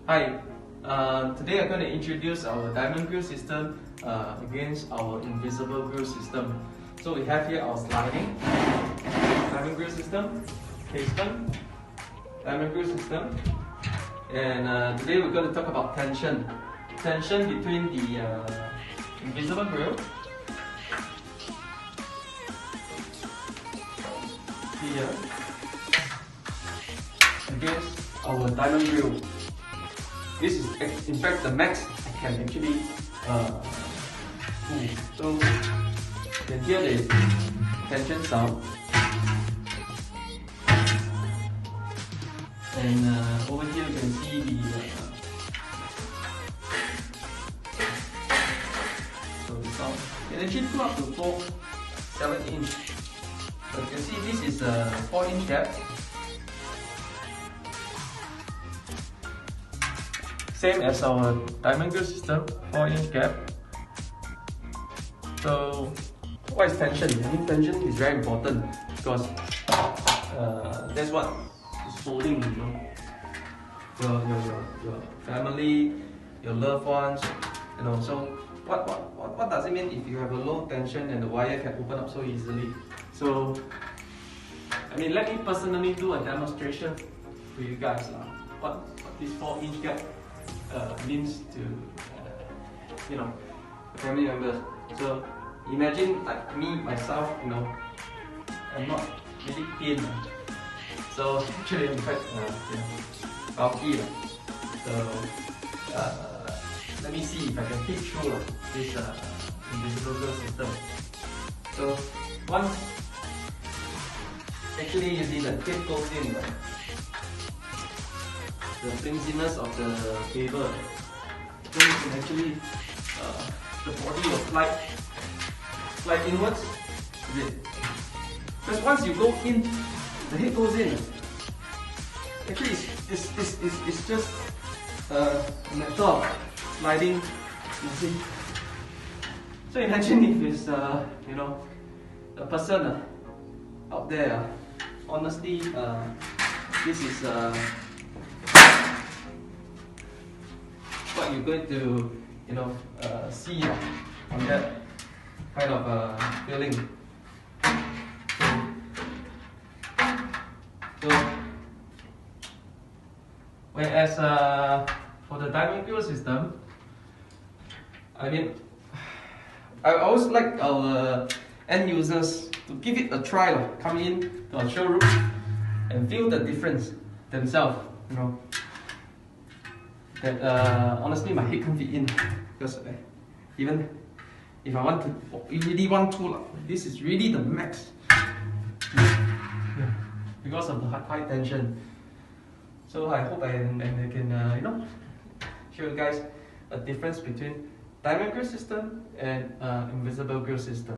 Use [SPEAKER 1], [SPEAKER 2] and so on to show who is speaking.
[SPEAKER 1] Hi, today I'm going to introduce our Diamond Grille system against our Invisible Grille system. So we have here our sliding Diamond Grille system, casement, Diamond Grille system, and today we're going to talk about tension. Tension between the Invisible Grille, here, against our Diamond Grille. This is in fact the max I can actually pull. So you can hear the tension sound, and over here you can see the sound. You can actually pull up to 7 inch. So you can see this is a 4-inch gap. Same as our Diamond Grille system, 4-inch gap. So, what is tension? I mean, tension is very important because that's what is holding, your family, your loved ones, So, what does it mean if you have a low tension and the wire can open up so easily? So, I mean, let me personally do a demonstration for you guys. What this 4-inch gap means to family members. So imagine like me myself, I'm not really thin. So actually, in fact, bulky. So let me see if I can peek through this Invisible Grille system. So once actually you see the tape goes in. The flimsiness of the cable, then you can actually the body will slide inwards a bit. Because once you go in, the head goes in. Actually, it's just a metal sliding. You see. So imagine if it's a person out there. Honestly, this is what you're going to see on that kind of feeling. So whereas for the Diamond Grille system, I mean, I always like our end users to give it a try, come in to our showroom and feel the difference themselves. That honestly my head can't fit in, because even if I really want to, this is really the max, because of the high tension. So I hope I can show you guys a difference between Diamond Grille system and Invisible Grille system.